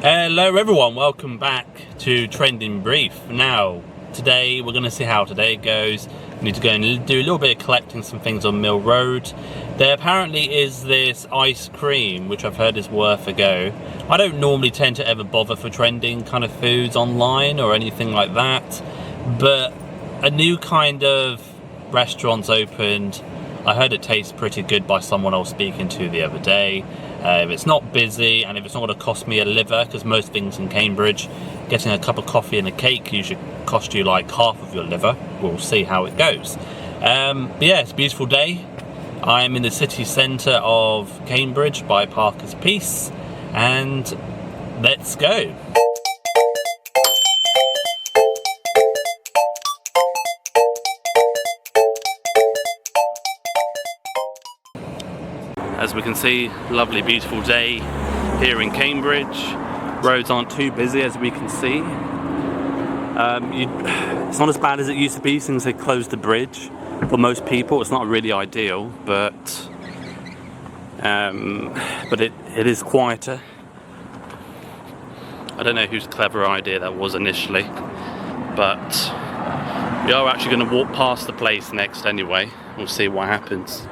Hello everyone, welcome back to Trending Brief. Now, today we're going to see how today goes. We need to go and do a little bit of collecting some things on Mill Road. There apparently is this ice cream, which I've heard is worth a go. I don't normally tend to ever bother for trending kind of foods online or anything like that, but a new kind of restaurant's opened. I heard it tastes pretty good by someone I was speaking to the other day. If it's not busy and if it's not going to cost me a liver, because most things in Cambridge, getting a cup of coffee and a cake usually cost you like half of your liver. We'll see how it goes. But yeah, it's a beautiful day. I'm in the city centre of Cambridge by Parker's Piece, and let's go. As we can see, lovely beautiful day here in Cambridge. Roads aren't too busy as we can see. It's not as bad as it used to be since they closed the bridge. For most people it's not really ideal, but it is quieter. I don't know whose clever idea that was initially, but we are actually going to walk past the place next anyway. We'll see what happens.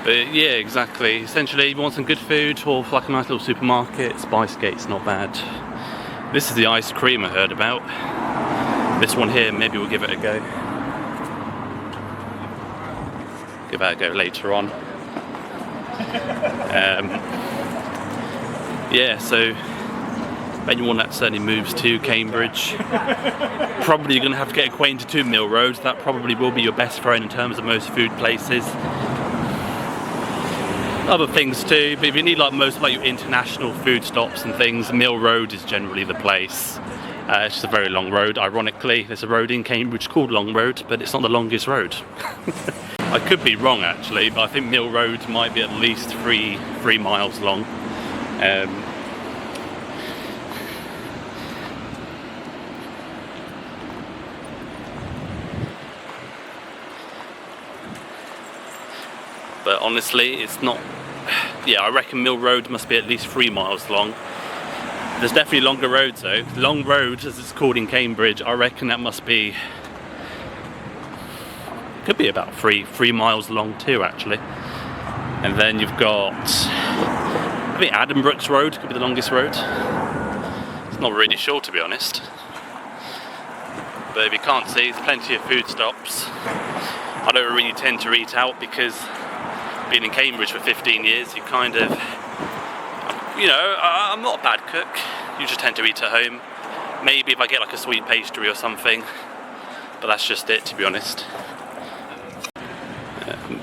But yeah, exactly. Essentially, if you want some good food or like a nice little supermarket, Spicegate's not bad. This is the ice cream I heard about. This one here, maybe we'll give it a go. Give that a go later on. Yeah, so if anyone that certainly moves to Cambridge, probably you're going to have to get acquainted to Mill Road. That probably will be your best friend in terms of most food places. Other things too, but if you need like most of like your international food stops and things, Mill Road is generally the place. It's just a very long road. Ironically, there's a road in Cambridge called Long Road, but it's not the longest road. I could be wrong actually, but I think Mill Road might be at least three miles long. But honestly, it's not. Yeah, I reckon Mill Road must be at least 3 miles long. There's definitely longer roads though. Long Road, as it's called in Cambridge, I reckon that must be. Could be about three miles long too, actually. And then you've got. I think Addenbrooke's Road could be the longest road. It's not really sure, to be honest. But if you can't see, there's plenty of food stops. I don't really tend to eat out because. Been in Cambridge for 15 years, you kind of, you know, I'm not a bad cook. You just tend to eat at home. Maybe if I get like a sweet pastry or something, but that's just it, to be honest.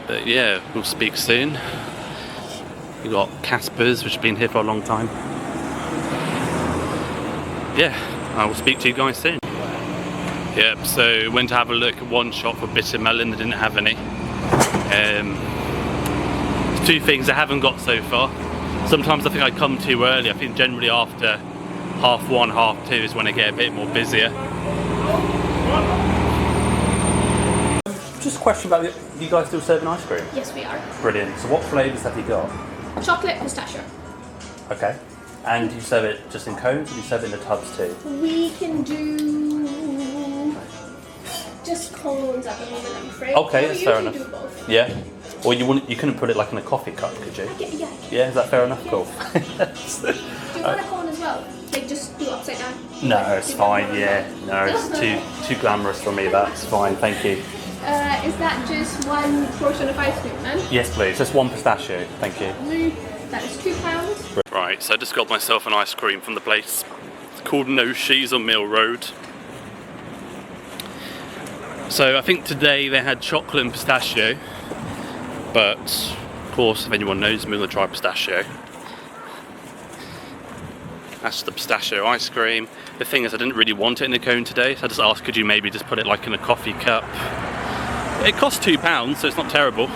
But yeah, we'll speak soon. We've got Casper's, which has been here for a long time. Yeah, I will speak to you guys soon. Yep, so went to have a look at one shop for bitter melon. They didn't have any. Two things I haven't got so far. Sometimes I think I come too early. I think generally after 1:30, 2:30 is when I get a bit more busier. Just a question about you guys still serving ice cream? Yes, we are. Brilliant. So what flavours have you got? Chocolate, pistachio. Okay. And do you serve it just in cones, or do you serve it in the tubs too? We can do just cones at the moment, I'm afraid. Okay, that's fair enough. Do both. Yeah. Or you couldn't put it like in a coffee cup, could you? Yeah. Yeah, is that fair enough? Cool. Do you want a cone as well? Like just do upside down? No, it's fine, yeah. No, it's too glamorous for me, that's fine, thank you. Is that just one portion of ice cream then? Yes please, just one pistachio, thank you. That is £2. Right, so I just got myself an ice cream from the place. It's called No She's on Mill Road. So I think today they had chocolate and pistachio. But, of course, if anyone knows me, I'm going to try pistachio. That's the pistachio ice cream. The thing is, I didn't really want it in a cone today, so I just asked, could you maybe just put it like in a coffee cup? It costs £2, so it's not terrible.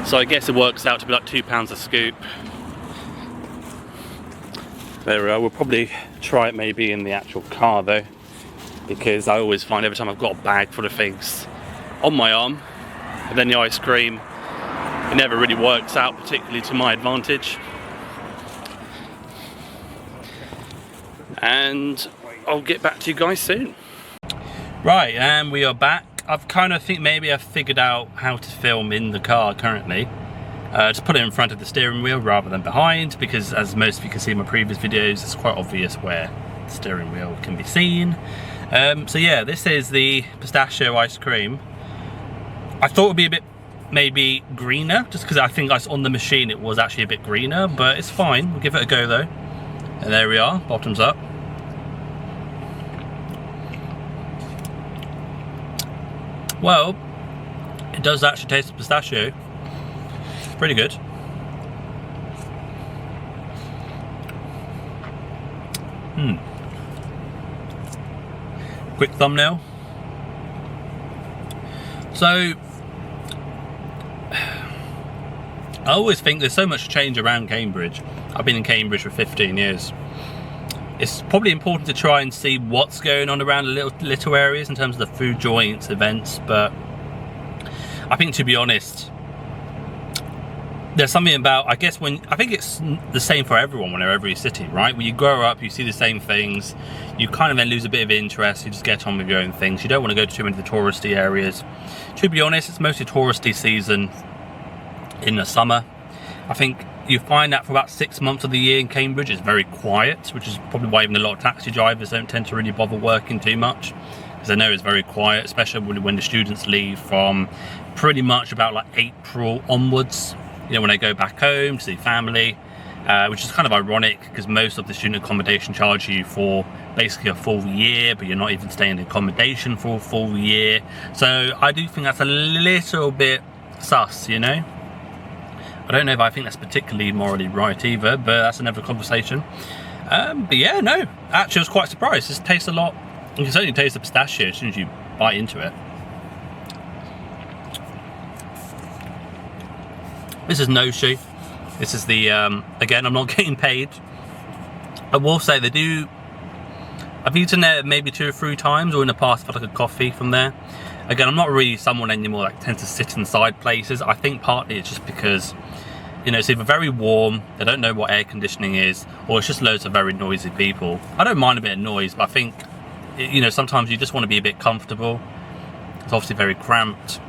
So I guess it works out to be like £2 a scoop. There we are. We'll probably try it maybe in the actual car though, because I always find every time I've got a bag full of things on my arm, and then the ice cream, it never really works out particularly to my advantage. and I'll get back to you guys soon. Right, and we are back. I've kind of think maybe I've figured out how to film in the car currently. Just put it in front of the steering wheel rather than behind, because as most of you can see in my previous videos, it's quite obvious where the steering wheel can be seen. So yeah, this is the pistachio ice cream. I thought it would be a bit maybe greener, just because I think on the machine it was actually a bit greener, but it's fine. We'll give it a go though. And there we are, bottoms up. Well, it does actually taste of pistachio. Pretty good. Quick thumbnail. So I always think there's so much change around Cambridge. I've been in Cambridge for 15 years. It's probably important to try and see what's going on around the little areas in terms of the food joints, events, but I think, to be honest, there's something about, I think it's the same for everyone when they're every city, right? When you grow up, you see the same things, you kind of then lose a bit of interest, you just get on with your own things. You don't want to go to too many of the touristy areas. To be honest, it's mostly touristy season in the summer. I think you find that for about 6 months of the year in Cambridge it's very quiet, which is probably why even a lot of taxi drivers don't tend to really bother working too much, because I know it's very quiet, especially when the students leave from pretty much about like April onwards, you know, when they go back home to see family, which is kind of ironic because most of the student accommodation charge you for basically a full year, but you're not even staying in accommodation for a full year. So I do think that's a little bit sus, you know. I don't know if I think that's particularly morally right either, but that's another conversation. But yeah, no, actually I was quite surprised. This tastes a lot, you can certainly taste the pistachio as soon as you bite into it. This is Noshi. This is the, again, I'm not getting paid. I will say they do, I've eaten there maybe 2 or 3 times, or in the past I've had like a coffee from there. Again, I'm not really someone anymore that tends to sit inside places. I think partly it's just because, you know, it's either very warm, they don't know what air conditioning is, or it's just loads of very noisy people. I don't mind a bit of noise, but I think, you know, sometimes you just want to be a bit comfortable. It's obviously very cramped.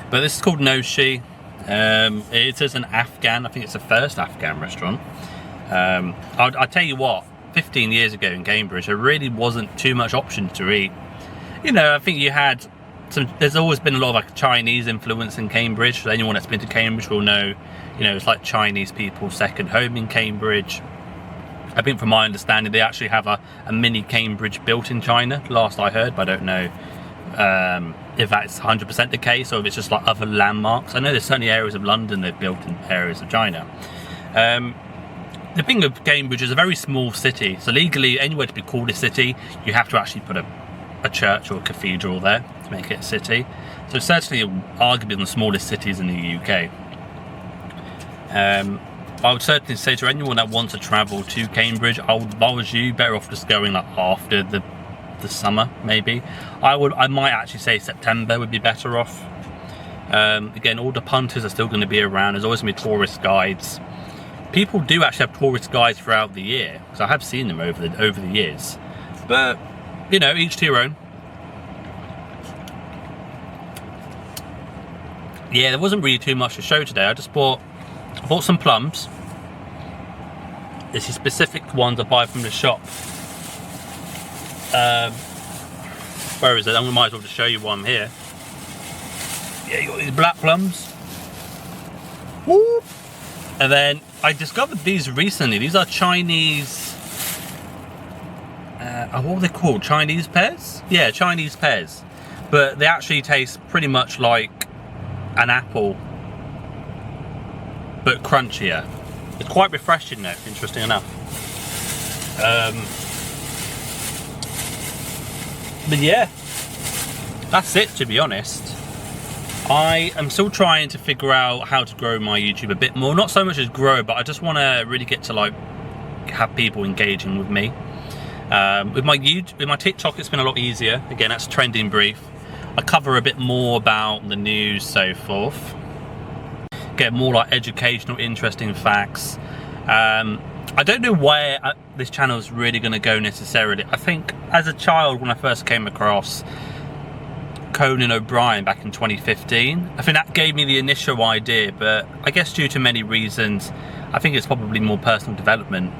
But this is called Noshi. It is an Afghan, I think it's the first Afghan restaurant. I'll tell you what, 15 years ago in Cambridge, there really wasn't too much options to eat. You know, I think you had there's always been a lot of like Chinese influence in Cambridge. So anyone that's been to Cambridge will know, you know, it's like Chinese people's second home in Cambridge. I think from my understanding, they actually have a mini Cambridge built in China, last I heard, but I don't know if that's 100% the case or if it's just like other landmarks. I know there's certainly areas of London they've built in areas of China. The thing of Cambridge is a very small city, so legally anywhere to be called a city, you have to actually put a church or a cathedral there to make it a city. So it's certainly arguably one of the smallest cities in the UK. I would certainly say to anyone that wants to travel to Cambridge, if I was you, better off just going like after the summer maybe. I might actually say September would be better off. Again, all the punters are still going to be around. There's always going to be tourist guides. People do actually have tourist guides throughout the year, because I have seen them over the years. But you know, each to your own. Yeah, there wasn't really too much to show today. I bought some plums. This is specific ones I buy from the shop. Where is it? I might as well just show you one here. Yeah, you got these black plums. Whoop. And then I discovered these recently. These are Chinese. What are they called? Chinese pears? Yeah, Chinese pears. But they actually taste pretty much like an apple, but crunchier. It's quite refreshing though, interesting enough. But yeah, that's it, to be honest. I am still trying to figure out how to grow my YouTube a bit more. Not so much as grow, but I just want to really get to like have people engaging with me. With my TikTok, it's been a lot easier. Again, that's Trending Brief. I cover a bit more about the news, so forth. Get more like educational, interesting facts. I don't know where this channel is really going to go necessarily. I think as a child, when I first came across Conan O'Brien back in 2015, I think that gave me the initial idea, but I guess due to many reasons, I think it's probably more personal development,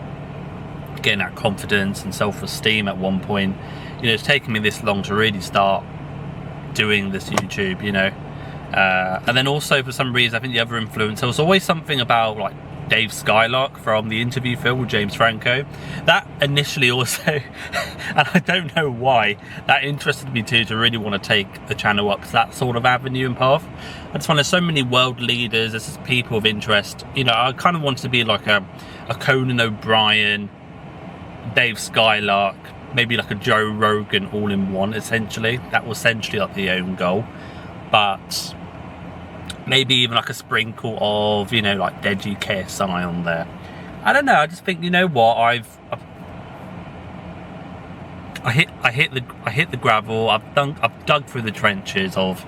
getting that confidence and self-esteem at one point. You know, it's taken me this long to really start doing this YouTube, you know. And then also for some reason, I think the other influence, there was always something about like Dave Skylark from the interview film with James Franco. That initially also, and I don't know why, that interested me too, to really want to take the channel up to that sort of avenue and path. I just find there's so many world leaders, there's just people of interest. You know, I kind of wanted to be like a Conan O'Brien, Dave Skylark, maybe like a Joe Rogan all in one, essentially. That was essentially like the own goal. But maybe even like a sprinkle of, you know, like Deji KSI on there. I don't know, I just think, you know what, I hit the gravel. I've dug through the trenches of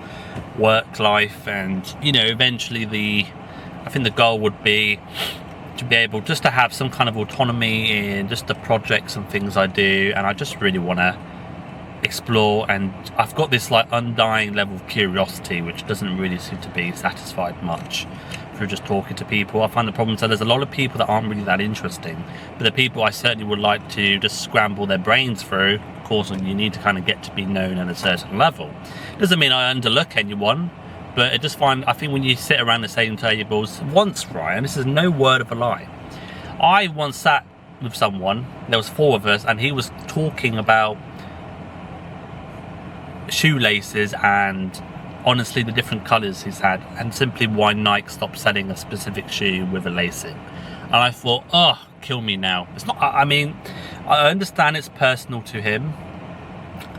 work life, and you know, eventually I think the goal would be to be able just to have some kind of autonomy in just the projects and things I do, and I just really want to explore, and I've got this like undying level of curiosity which doesn't really seem to be satisfied much through just talking to people. I find the problem is that there's a lot of people that aren't really that interesting, but the people I certainly would like to just scramble their brains through. Of course, you need to kind of get to be known at a certain level. Doesn't mean I underlook anyone, but I think when you sit around the same tables, once, Ryan, this is no word of a lie, I once sat with someone, there was 4 of us, and he was talking about shoelaces and honestly the different colours he's had, and simply why Nike stopped selling a specific shoe with a lacing. And I thought, oh, kill me now. It's not, I mean, I understand it's personal to him,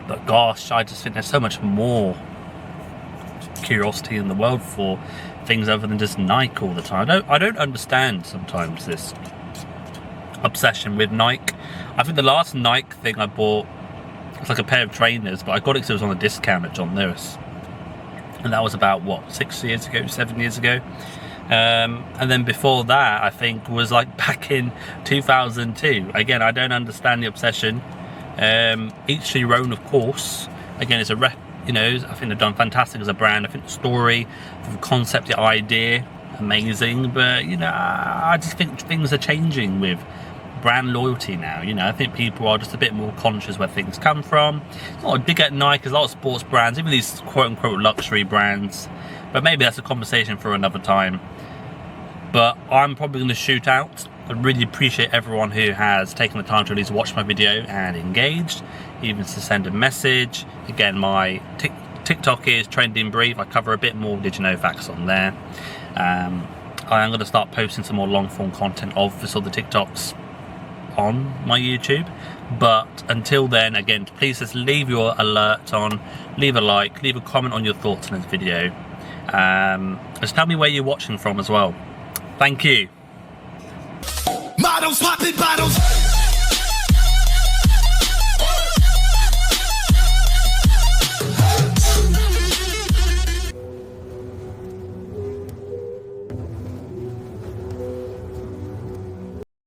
but gosh, I just think there's so much more curiosity in the world for things other than just Nike all the time. I don't understand sometimes this obsession with Nike. I think the last Nike thing I bought, it's like a pair of trainers, but I got it because it was on a discount at John Lewis, and that was about what, 7 years ago. And then before that, I think was like back in 2002. Again, I don't understand the obsession. Each to your own, of course. Again, it's a rep, you know, I think they've done fantastic as a brand. I think the story, the concept, the idea, amazing. But you know, I just think things are changing with brand loyalty now. You know, I think people are just a bit more conscious where things come from. It's not a dig at Nike, there's a lot of sports brands, even these quote-unquote luxury brands, but maybe that's a conversation for another time. But I'm probably going to shoot out. I really appreciate everyone who has taken the time to at least watch my video and engaged, even to send a message. Again, my TikTok is Trending Brief. I cover a bit more Did You Know facts on there. I am going to start posting some more long-form content of the sort of TikToks on my YouTube. But until then, again, please just leave your alert on, leave a like, leave a comment on your thoughts on this video. Just tell me where you're watching from as well. Thank you. Models popping bottles.